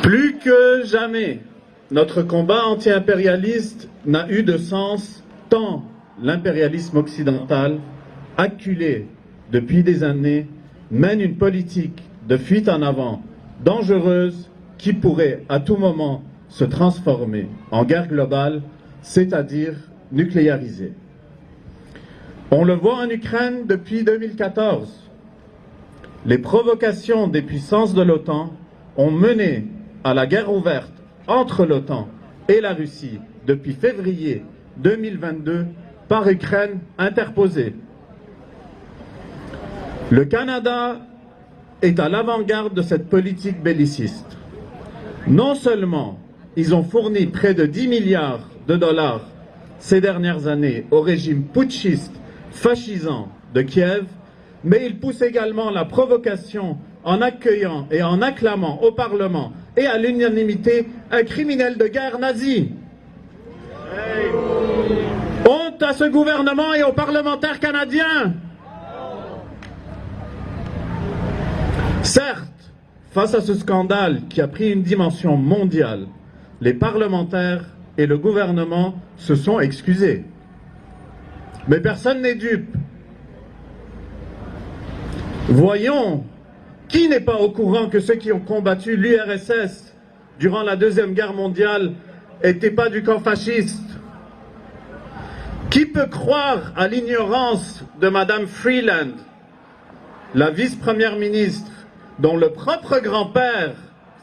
Plus que jamais, notre combat anti-impérialiste n'a eu de sens tant l'impérialisme occidental, acculé depuis des années, mène une politique de fuite en avant dangereuse qui pourrait à tout moment se transformer en guerre globale, c'est-à-dire nucléarisée. On le voit en Ukraine depuis 2014. Les provocations des puissances de l'OTAN ont mené à la guerre ouverte entre l'OTAN et la Russie depuis février 2022 par Ukraine interposée. Le Canada est à l'avant-garde de cette politique belliciste. Non seulement ils ont fourni près de 10 milliards de dollars ces dernières années au régime putschiste fascisant de Kiev, mais ils poussent également la provocation en accueillant et en acclamant au Parlement et à l'unanimité un criminel de guerre nazi. Honte à ce gouvernement et aux parlementaires canadiens. Certes, face à ce scandale qui a pris une dimension mondiale, les parlementaires et le gouvernement se sont excusés. Mais personne n'est dupe. Voyons, qui n'est pas au courant que ceux qui ont combattu l'URSS durant la Deuxième Guerre mondiale n'étaient pas du camp fasciste? Qui peut croire à l'ignorance de Madame Freeland, la vice-première ministre, dont le propre grand-père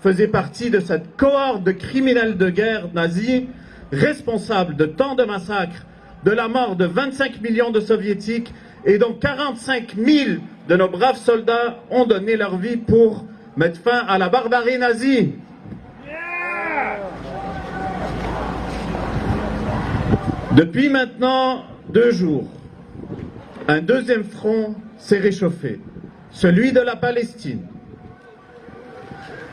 faisait partie de cette cohorte de criminels de guerre nazis, responsables de tant de massacres, de la mort de 25 millions de soviétiques et dont 45 000 de nos braves soldats ont donné leur vie pour mettre fin à la barbarie nazie. Depuis maintenant 2 jours, un deuxième front s'est réchauffé, celui de la Palestine.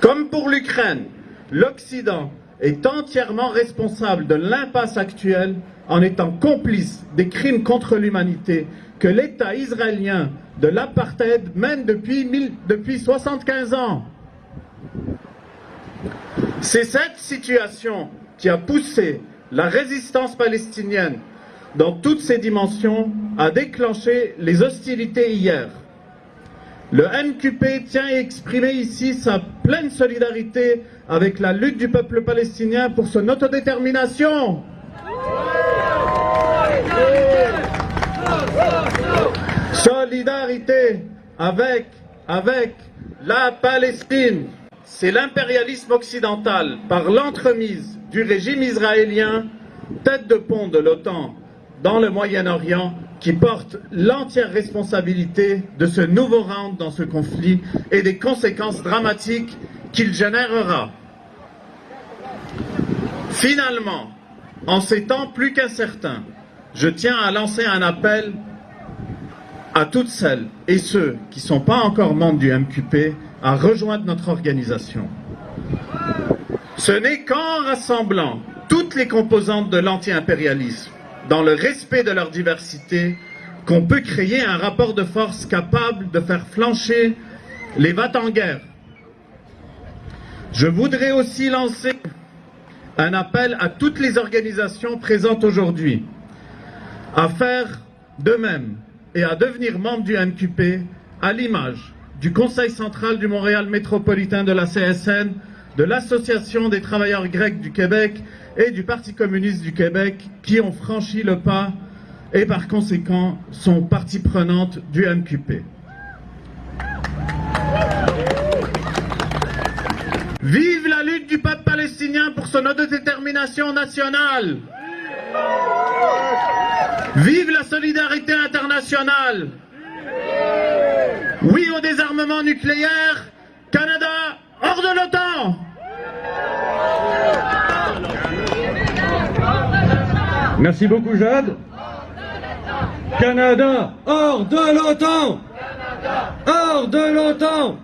Comme pour l'Ukraine, l'Occident est entièrement responsable de l'impasse actuelle en étant complice des crimes contre l'humanité que l'État israélien de l'apartheid mène depuis 75 ans. C'est cette situation qui a poussé la résistance palestinienne dans toutes ses dimensions à déclencher les hostilités hier. Le MQP tient à exprimer ici sa pleine solidarité avec la lutte du peuple palestinien pour son autodétermination. Solidarité avec la Palestine. C'est l'impérialisme occidental, par l'entremise du régime israélien, tête de pont de l'OTAN dans le Moyen-Orient, qui porte l'entière responsabilité de ce nouveau round dans ce conflit et des conséquences dramatiques qu'il générera. Finalement, en ces temps plus qu'incertains, je tiens à lancer un appel à toutes celles et ceux qui ne sont pas encore membres du MQP à rejoindre notre organisation. Ce n'est qu'en rassemblant toutes les composantes de l'anti-impérialisme, dans le respect de leur diversité, qu'on peut créer un rapport de force capable de faire flancher les va-t-en-guerre. Je voudrais aussi lancer un appel à toutes les organisations présentes aujourd'hui à faire de même et à devenir membres du MQP à l'image du Conseil central du Montréal métropolitain de la CSN, de l'Association des travailleurs grecs du Québec et du Parti communiste du Québec qui ont franchi le pas et par conséquent sont partie prenante du MQP. Vive la lutte du peuple palestinien pour son autodétermination nationale! Vive la solidarité internationale! Oui au désarmement nucléaire! Canada, hors de l'OTAN! Merci beaucoup, Jade. Canada, hors de l'OTAN! Hors de l'OTAN!